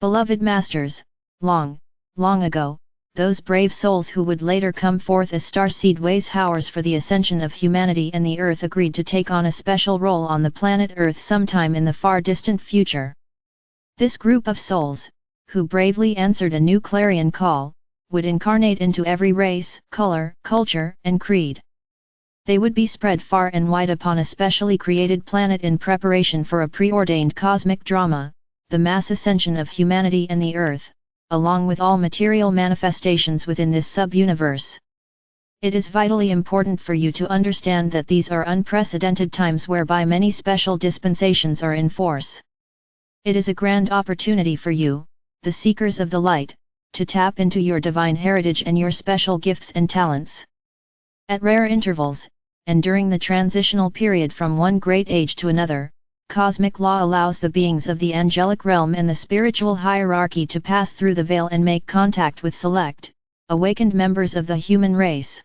Beloved Masters, long ago, those brave souls who would later come forth as starseed Weishauers for the ascension of humanity and the Earth agreed to take on a special role on the planet Earth sometime in the far distant future. This group of souls, who bravely answered a new clarion call, would incarnate into every race, color, culture, and creed. They would be spread far and wide upon a specially created planet in preparation for a preordained cosmic drama, the mass ascension of humanity and the Earth, along with all material manifestations within this sub-universe. It is vitally important for you to understand that these are unprecedented times whereby many special dispensations are in force. It is a grand opportunity for you, the seekers of the light, to tap into your divine heritage and your special gifts and talents. At rare intervals, and during the transitional period from one great age to another, cosmic law allows the beings of the angelic realm and the spiritual hierarchy to pass through the veil and make contact with select, awakened members of the human race.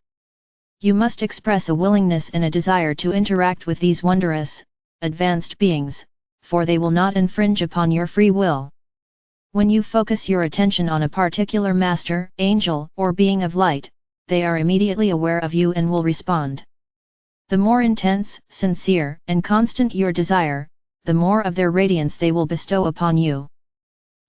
You must express a willingness and a desire to interact with these wondrous, advanced beings, for they will not infringe upon your free will. When you focus your attention on a particular master, angel, or being of light, they are immediately aware of you and will respond. The more intense, sincere, and constant your desire, the more of their radiance they will bestow upon you.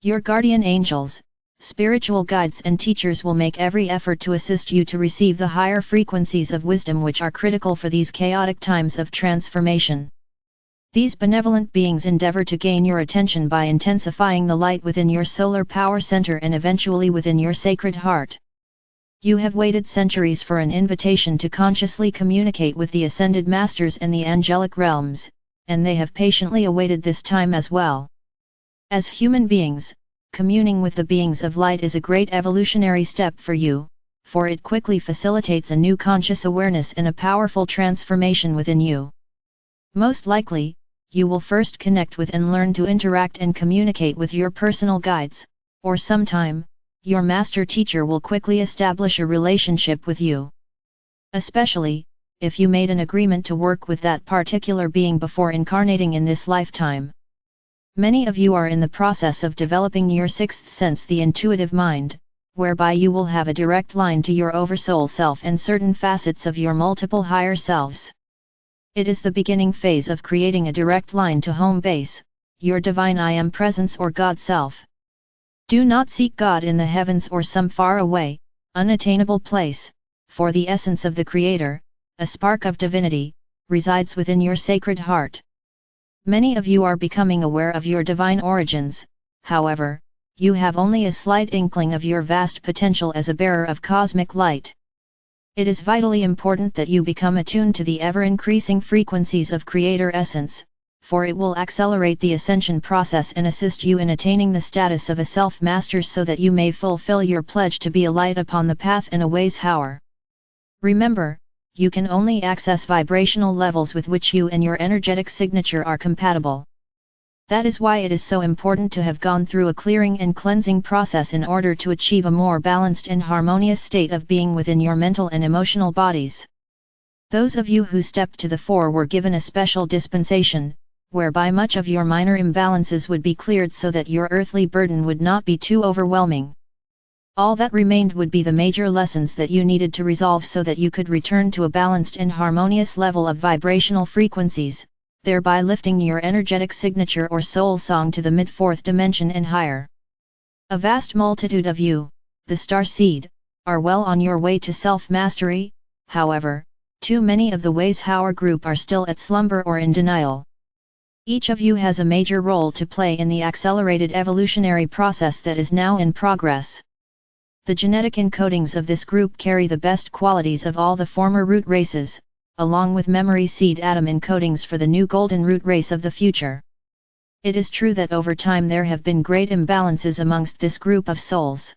Your guardian angels, spiritual guides and teachers will make every effort to assist you to receive the higher frequencies of wisdom which are critical for these chaotic times of transformation. These benevolent beings endeavor to gain your attention by intensifying the light within your solar power center and eventually within your sacred heart. You have waited centuries for an invitation to consciously communicate with the ascended masters and the angelic realms, and they have patiently awaited this time as well. As human beings, communing with the beings of light is a great evolutionary step for you, for it quickly facilitates a new conscious awareness and a powerful transformation within you. Most likely, you will first connect with and learn to interact and communicate with your personal guides, or sometime, your master teacher will quickly establish a relationship with you. Especially, if you made an agreement to work with that particular being before incarnating in this lifetime. Many of you are in the process of developing your sixth sense, the intuitive mind, whereby you will have a direct line to your oversoul self and certain facets of your multiple higher selves. It is the beginning phase of creating a direct line to home base, your divine I Am presence or God self. Do not seek God in the heavens or some far away, unattainable place, for the essence of the Creator, a spark of divinity, resides within your sacred heart. Many of you are becoming aware of your divine origins, however, you have only a slight inkling of your vast potential as a bearer of cosmic light. It is vitally important that you become attuned to the ever-increasing frequencies of Creator Essence, for it will accelerate the ascension process and assist you in attaining the status of a self-master so that you may fulfill your pledge to be a light upon the path and a Weishauer. Remember, you can only access vibrational levels with which you and your energetic signature are compatible. That is why it is so important to have gone through a clearing and cleansing process in order to achieve a more balanced and harmonious state of being within your mental and emotional bodies. Those of you who stepped to the fore were given a special dispensation, whereby much of your minor imbalances would be cleared so that your earthly burden would not be too overwhelming. All that remained would be the major lessons that you needed to resolve so that you could return to a balanced and harmonious level of vibrational frequencies, thereby lifting your energetic signature or soul song to the mid-fourth dimension and higher. A vast multitude of you, the Starseed, are well on your way to self-mastery. However, too many of the Weishauer group are still at slumber or in denial. Each of you has a major role to play in the accelerated evolutionary process that is now in progress. The genetic encodings of this group carry the best qualities of all the former root races, along with memory seed atom encodings for the new golden root race of the future. It is true that over time there have been great imbalances amongst this group of souls.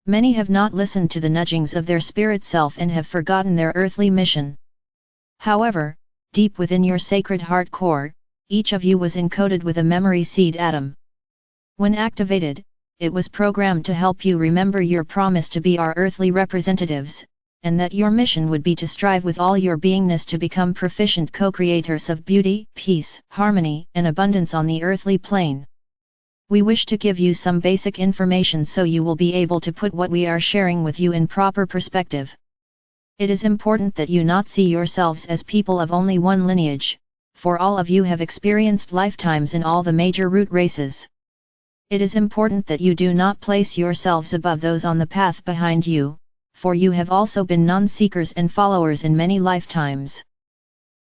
Many have not listened to the nudgings of their spirit self and have forgotten their earthly mission. However, deep within your sacred heart core, each of you was encoded with a memory seed atom. When activated, it was programmed to help you remember your promise to be our earthly representatives, and that your mission would be to strive with all your beingness to become proficient co-creators of beauty, peace, harmony, and abundance on the earthly plane. We wish to give you some basic information so you will be able to put what we are sharing with you in proper perspective. It is important that you not see yourselves as people of only one lineage, for all of you have experienced lifetimes in all the major root races. It is important that you do not place yourselves above those on the path behind you, for you have also been non-seekers and followers in many lifetimes.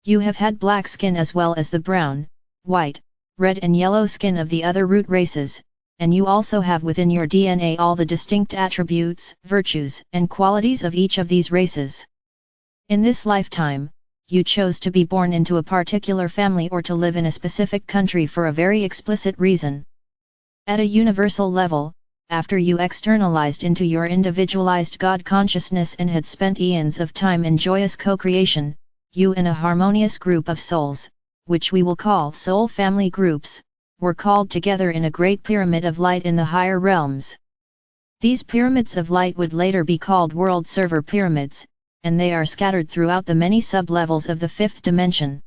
You have had black skin as well as the brown, white, red and yellow skin of the other root races, and you also have within your DNA all the distinct attributes, virtues, and qualities of each of these races. In this lifetime, you chose to be born into a particular family or to live in a specific country for a very explicit reason. At a universal level, after you externalized into your individualized God consciousness and had spent eons of time in joyous co-creation, you and a harmonious group of souls, which we will call soul family groups, were called together in a great pyramid of light in the higher realms. These pyramids of light would later be called world server pyramids, and they are scattered throughout the many sub-levels of the fifth dimension.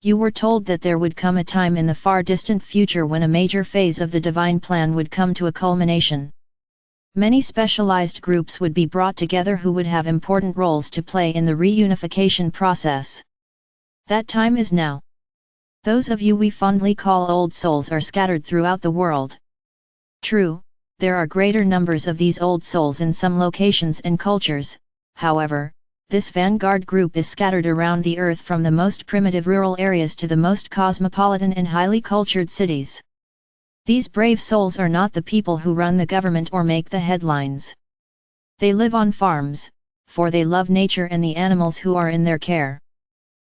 You were told that there would come a time in the far distant future when a major phase of the divine plan would come to a culmination. Many specialized groups would be brought together who would have important roles to play in the reunification process. That time is now. Those of you we fondly call old souls are scattered throughout the world. True, there are greater numbers of these old souls in some locations and cultures, however, this vanguard group is scattered around the earth from the most primitive rural areas to the most cosmopolitan and highly cultured cities. These brave souls are not the people who run the government or make the headlines. They live on farms, for they love nature and the animals who are in their care.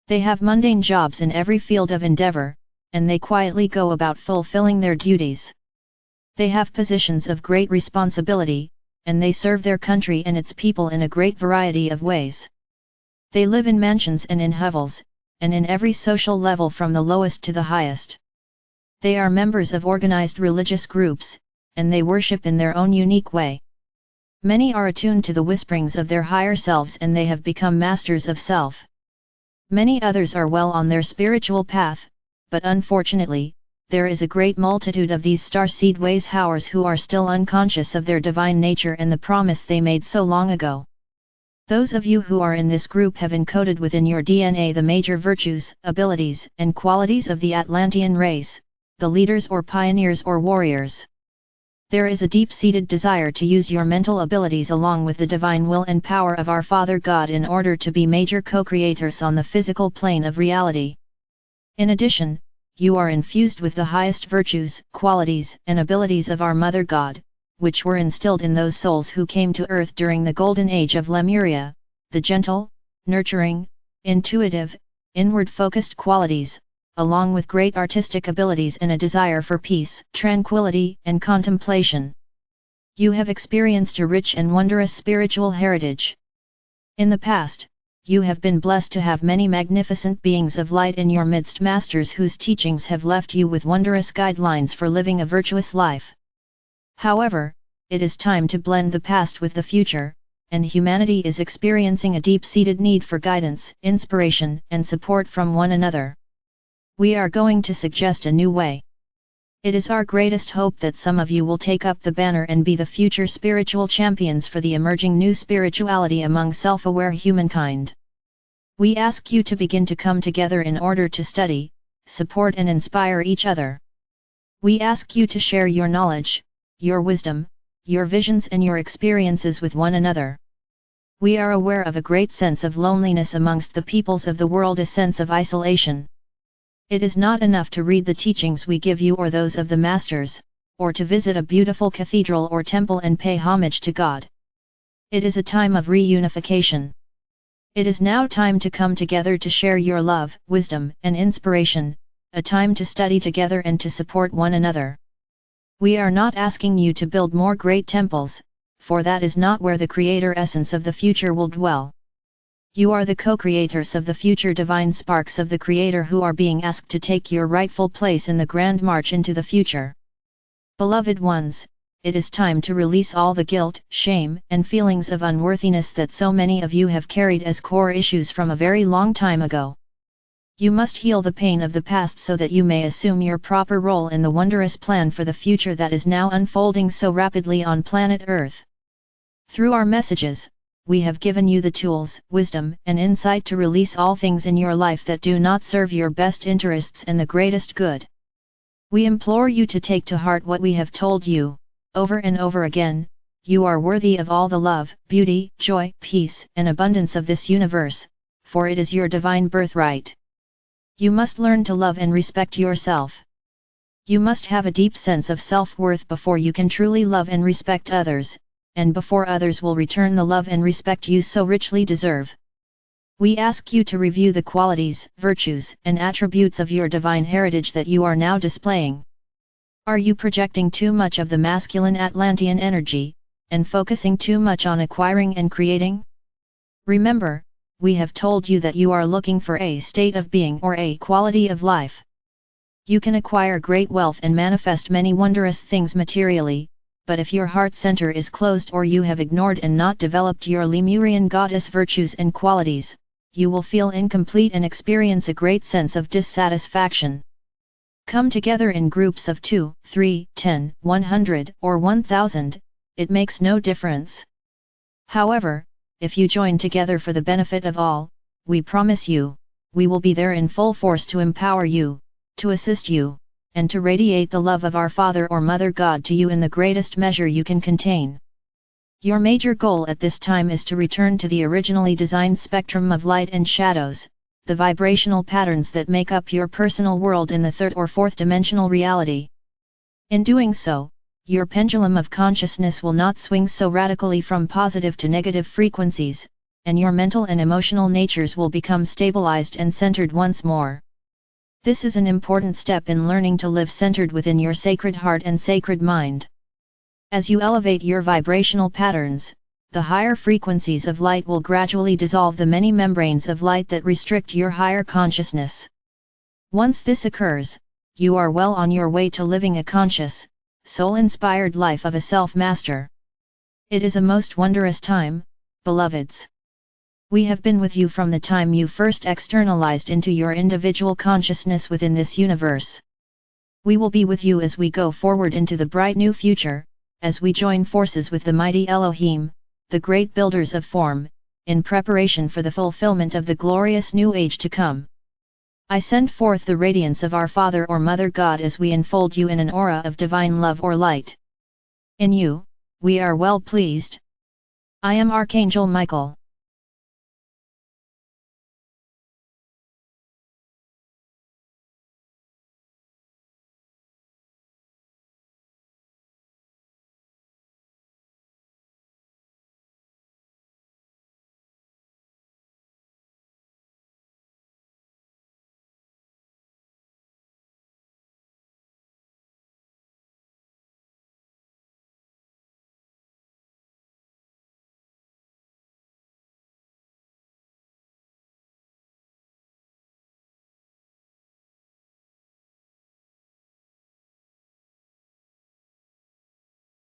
They have mundane jobs in every field of endeavor, and they quietly go about fulfilling their duties. They have positions of great responsibility, and they serve their country and its people in a great variety of ways. They live in mansions and in hovels, and in every social level from the lowest to the highest. They are members of organized religious groups, and they worship in their own unique way. Many are attuned to the whisperings of their higher selves and they have become masters of self. Many others are well on their spiritual path, but unfortunately, there is a great multitude of these starseed ways howers who are still unconscious of their divine nature and the promise they made so long ago. Those of you who are in this group have encoded within your DNA the major virtues, abilities, and qualities of the Atlantean race, the leaders or pioneers or warriors. There is a deep-seated desire to use your mental abilities along with the divine will and power of our Father God in order to be major co-creators on the physical plane of reality. In addition, you are infused with the highest virtues, qualities, and abilities of our Mother God, which were instilled in those souls who came to earth during the golden age of Lemuria, the gentle, nurturing, intuitive, inward-focused qualities, along with great artistic abilities and a desire for peace, tranquility, and contemplation. You have experienced a rich and wondrous spiritual heritage. In the past, you have been blessed to have many magnificent beings of light in your midst, masters whose teachings have left you with wondrous guidelines for living a virtuous life. However, it is time to blend the past with the future, and humanity is experiencing a deep-seated need for guidance, inspiration, and support from one another. We are going to suggest a new way. It is our greatest hope that some of you will take up the banner and be the future spiritual champions for the emerging new spirituality among self-aware humankind. We ask you to begin to come together in order to study, support and inspire each other. We ask you to share your knowledge, your wisdom, your visions and your experiences with one another. We are aware of a great sense of loneliness amongst the peoples of the world, a sense of isolation. It is not enough to read the teachings we give you or those of the masters, or to visit a beautiful cathedral or temple and pay homage to God. It is a time of reunification. It is now time to come together to share your love, wisdom, and inspiration, a time to study together and to support one another. We are not asking you to build more great temples, for that is not where the creator essence of the future will dwell. You are the co-creators of the future divine sparks of the Creator who are being asked to take your rightful place in the grand march into the future. Beloved ones, it is time to release all the guilt, shame, and feelings of unworthiness that so many of you have carried as core issues from a very long time ago. You must heal the pain of the past so that you may assume your proper role in the wondrous plan for the future that is now unfolding so rapidly on planet Earth. Through our messages, we have given you the tools, wisdom, and insight to release all things in your life that do not serve your best interests and the greatest good. We implore you to take to heart what we have told you, over and over again. You are worthy of all the love, beauty, joy, peace, and abundance of this universe, for it is your divine birthright. You must learn to love and respect yourself. You must have a deep sense of self-worth before you can truly love and respect others, and before others will return the love and respect you so richly deserve. We ask you to review the qualities, virtues, and attributes of your divine heritage that you are now displaying. Are you projecting too much of the masculine Atlantean energy, and focusing too much on acquiring and creating? Remember, we have told you that you are looking for a state of being or a quality of life. You can acquire great wealth and manifest many wondrous things materially, but if your heart center is closed or you have ignored and not developed your Lemurian goddess virtues and qualities, you will feel incomplete and experience a great sense of dissatisfaction. Come together in groups of 2, 3, 10, 100, or 1000, it makes no difference. However, if you join together for the benefit of all, we promise you, we will be there in full force to empower you, to assist you, and to radiate the love of our Father or Mother God to you in the greatest measure you can contain. Your major goal at this time is to return to the originally designed spectrum of light and shadows, the vibrational patterns that make up your personal world in the third or fourth dimensional reality. In doing so, your pendulum of consciousness will not swing so radically from positive to negative frequencies, and your mental and emotional natures will become stabilized and centered once more. This is an important step in learning to live centered within your sacred heart and sacred mind. As you elevate your vibrational patterns, the higher frequencies of light will gradually dissolve the many membranes of light that restrict your higher consciousness. Once this occurs, you are well on your way to living a conscious, soul-inspired life of a self-master. It is a most wondrous time, beloveds. We have been with you from the time you first externalized into your individual consciousness within this universe. We will be with you as we go forward into the bright new future, as we join forces with the mighty Elohim, the great builders of form, in preparation for the fulfillment of the glorious new age to come. I send forth the radiance of our Father or Mother God as we enfold you in an aura of divine love or light. In you, we are well pleased. I am Archangel Michael.